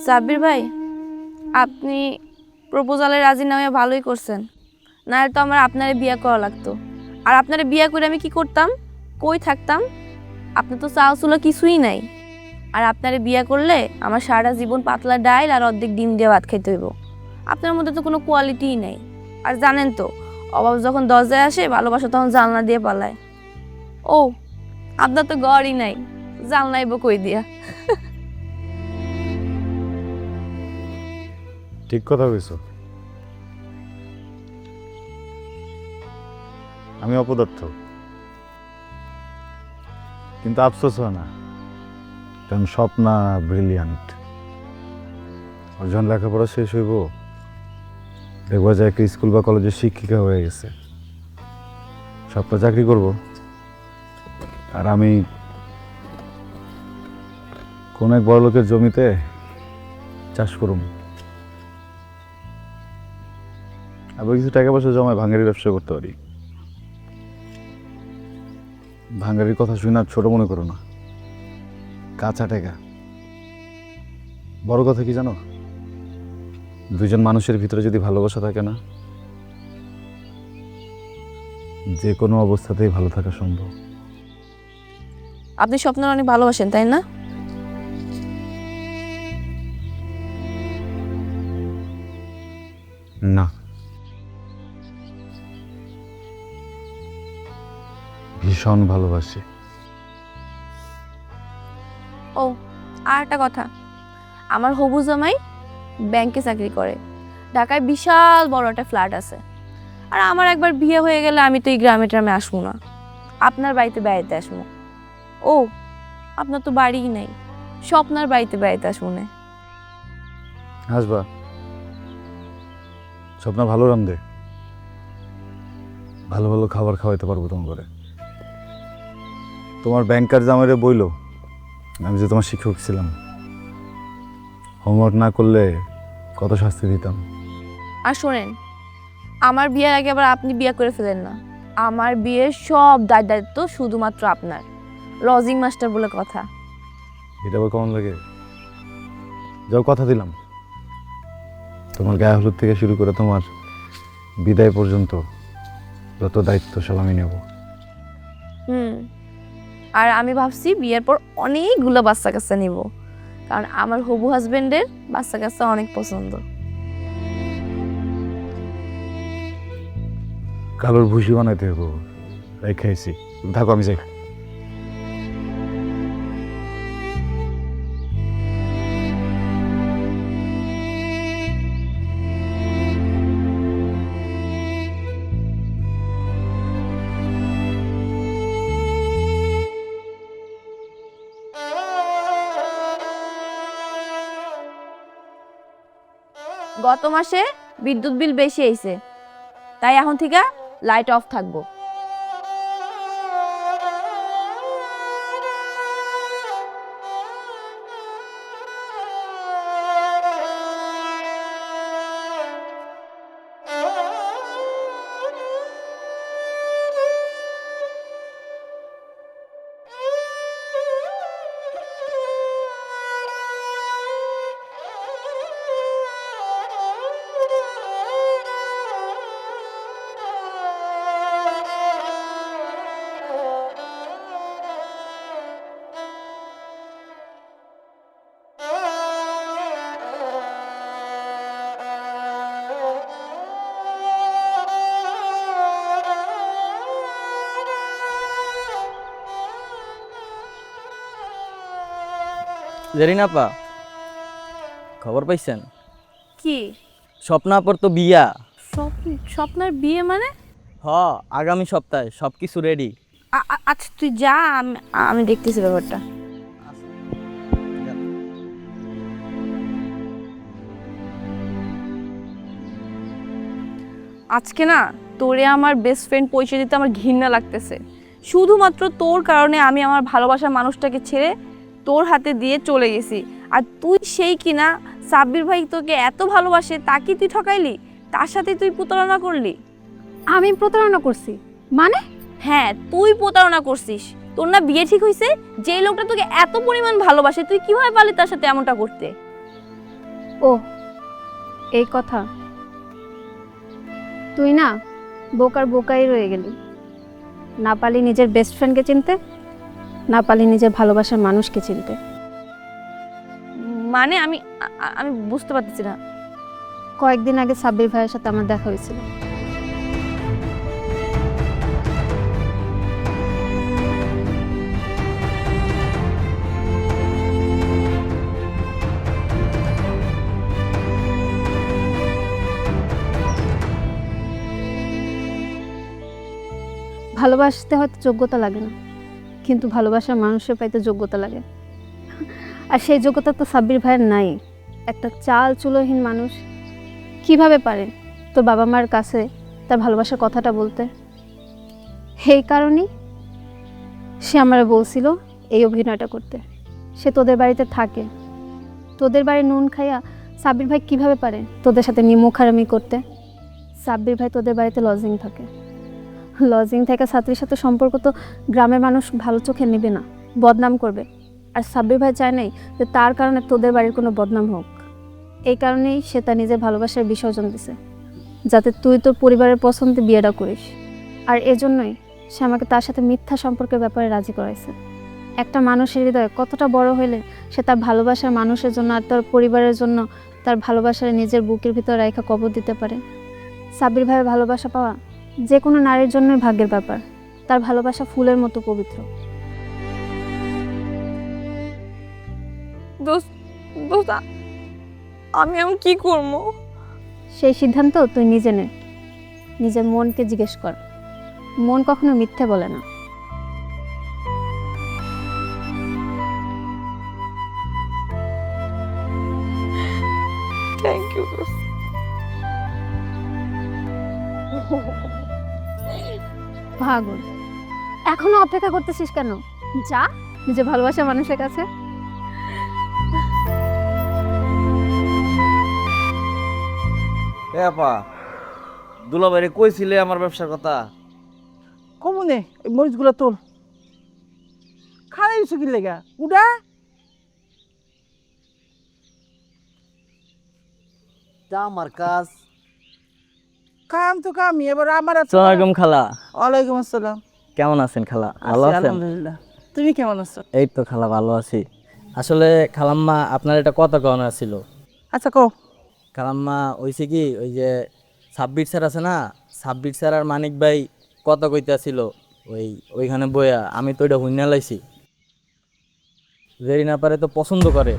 সাব্বির ভাই, আপনি প্রপোজালে রাজি না হয়ে ভালোই করছেন, নাহলে তো আমার আপনারে বিয়ে করা লাগতো। আর আপনারে বিয়ে করে আমি কি করতাম, কই থাকতাম? আপনার তো চাউচুলো কিছুই নাই। আর আপনারে বিয়ে করলে আমার সারা জীবন পাতলা ডাইল আর অর্ধেক ডিম দিয়ে ভাত খাইতে হইব। আপনার মধ্যে তো কোনো কোয়ালিটিই নাই। আর জানেন তো, অভাব যখন দরজায় আসে ভালোবাসা তখন জানলা দিয়ে পালায়। ও, আপনার তো ঘরই নাই, জানলাইব কই দিয়া? ঠিক কথা কইছো। আমি অপদার্থ, কিন্তু আফসোস হয় না, কারণ স্বপ্না ব্রিলিয়ান্ট। ওর যখন লেখাপড়া শেষ হইব দেখবা যে একটা স্কুল বা কলেজের শিক্ষিকা হয়ে গেছে, স্বপ্না চাকরি করব, আর আমি কোন এক বড় লোকের জমিতে চাষ করব। আবার কিছু টাকা পয়সা জমায় ভাঙ্গারির ব্যবসা করতে পারি। ভাঙ্গারির কথা শুনে আর ছোট মনে করো না, কাঁচা টাকা। বড় কথা কি জানো, দুইজন মানুষের ভিতরে যদি ভালোবাসা থাকে না, যে কোনো অবস্থাতেই ভালো থাকা সম্ভব। আপনি স্বপ্ন অনেক ভালোবাসেন, তাই না? না, ভীষণ ভালোবাসি। ও, আর একটা কথা, আমার হবু জামাই ব্যাংকে চাকরি করে, ঢাকায় বিশাল বড় একটা ফ্ল্যাট আছে। আর আমার একবার বিয়ে হয়ে গেলে আমি তো এই গ্রামে ট্রামে আসবো না, আপনার বাড়িতে বেড়াইতে আসবো। ও, আপনার তো বাড়িই নাই, স্বপ্নার বাড়িতে বেড়াইতে আসবো না। আসবা, স্বপ্না ভালো রান্ধে, ভালো ভালো খাবার খাওয়াইতে পারবো তোমার করে। তোমার ব্যাংকার জামাইরে বইলো আমি যে তোমার শিক্ষক ছিলাম, হোমওয়ার্ক না করলে কত শাস্তি দিতাম। আর শোনেন, আমার বিয়ের আগে আবার আপনি বিয়ে করে ফেলেন না। আমার বিয়ের সব দায়িত্ব শুধুমাত্র আপনার, লজিং মাস্টার বলে কথা। এটা আবার কেমন লাগে? যাও, কথা দিলাম, তোমার গায়ে হলুদ থেকে শুরু করে তোমার বিদায় পর্যন্ত যত দায়িত্ব সব আমি নেব। আর আমি ভাবছি বিয়ের পর অনেকগুলো বাচ্চা কাচ্চা নিব, কারণ আমার হবু হাজবেন্ডের বাচ্চা কাচ্চা অনেক পছন্দ। কালোর ভুসি বানাইতে হবো, রেখেছি। তুমি থাকো, আমি যাই। গত মাসে বিদ্যুৎ বিল বেশি আইছে, তাই এখন থেকে লাইট অফ থাকবো। জেরিনা আপা, খবর পাইছেন? কি? স্বপ্না আপার তো বিয়া। স্বপ্নার বিয়ে মানে? হ, আগামী সপ্তাহে সব কিছু রেডি। আচ্ছা তুই যা, আমি দেখতেছি ব্যাপারটা। আজকে না তোরে আমার বেস্ট ফ্রেন্ড পরিচয় দিতে আমার ঘৃণা লাগতেছে। শুধুমাত্র তোর কারণে আমি আমার ভালোবাসার মানুষটাকে ছেড়ে তোর হাতে দিয়ে চলে গেছি। আর তুই সেই কিনা সাব্বির ভাই তোকে এত ভালোবাসে, তাকে তুই ঠকাইলি, তার সাথে তুই প্রতারণা করলি। আমি প্রতারণা করছি মানে? হ্যাঁ, তুই প্রতারণা করছিস। তোর না বিয়ে ঠিক হয়েছে, যে লোকটা তোকে এত পরিমাণ ভালোবাসে, তুই কিভাবে পারলি তার সাথে এমনটা করতে? ও এই কথা, তুই না বোকার বোকাই রয়ে গেলি। না পারলি নিজের বেস্ট ফ্রেন্ডকে চিনতে, না পারলি নিজের ভালোবাসার মানুষকে চিনতে। মানে আমি বুঝতে পারতেছি না। কয়েকদিন আগে সাব্বির ভাইয়ের সাথে আমার দেখা হয়েছিল। ভালোবাসতে হয়তো যোগ্যতা লাগে না, কিন্তু ভালোবাসার মানুষের পাইতে যোগ্যতা লাগে। আর সেই যোগ্যতা তো সাব্বির ভাইয়ের নাই। একটা চাল চুলোহীন মানুষ কিভাবে পারে তোর বাবা মার কাছে তার ভালোবাসার কথাটা বলতে? এই কারণেই সে আমার বলছিল এই অভিনয়টা করতে। সে তোদের বাড়িতে থাকে, তোদের বাড়ির নুন খাইয়া সাব্বির ভাই কিভাবে পারে তোদের সাথে নিমুখারামি করতে? সাব্বির ভাই তোদের বাড়িতে লজিং থাকে, লজিং থেকে ছাত্রীর সাথে সম্পর্ক তো গ্রামের মানুষ ভালো চোখে নেবে না, বদনাম করবে। আর সাব্বির ভাই চায় নাই যে তার কারণে তোদের বাড়ির কোনো বদনাম হোক। এই কারণেই সে তার নিজের ভালোবাসার বিসর্জন দিছে, যাতে তুই তোর পরিবারের পছন্দে বিয়েটা করিস। আর এজন্যই সে আমাকে তার সাথে মিথ্যা সম্পর্কের ব্যাপারে রাজি করাইছে। একটা মানুষের হৃদয় কতটা বড় হইলে সে তার ভালোবাসার মানুষের জন্য আর তার পরিবারের জন্য তার ভালোবাসার নিজের বুকের ভিতর রেখা কবর দিতে পারে। সাব্বির ভাইয়ের ভালোবাসা পাওয়া যে কোনো নারীর জন্যই ভাগ্যের ব্যাপার। তার ভালোবাসা ফুলের মতো পবিত্র। দোস্ত দোস্ত আমি এখন কি করবো? সেই সিদ্ধান্ত তুই নিজে নে, নিজের মনকে জিজ্ঞেস কর। মন কখনো মিথ্যে বলে না। থ্যাংক ইউ দোস্ত। পাগল, এখনো অপেক্ষা করতেছিস কেন? যা নিজের ভালোবাসা মানুষের কাছে। এ আপা, দুলাভাইরে কইছিলে আমার ব্যবসার কথা? কমনে এই মরিচগুলো তোল। খারাই হয়েছে কি লেগা উডা? তা আমার কাজ। কাম তো কামই, এবার আমার আসসালামু আলাইকুম খালা। ওয়ালাইকুম আসসালাম। কেমন আছেন খালা? ভালো আছি, আছেন? আলহামদুলিল্লাহ। তুমি কেমন আছো? এই তো খালা ভালো আছি। আসলে খালাম্মা আপনার একটা কথা কওয়ার ছিল। আচ্ছা কও। খালাম্মা হইছে কি, ওই যে সাব্বির স্যার আছে না, সাব্বির স্যার আর মানিক ভাই কথা কইতাছিল ওইখানে বইয়া। আমি তো ওইটা হুইনা লাইছি। জেরিনা পারে তো পছন্দ করে,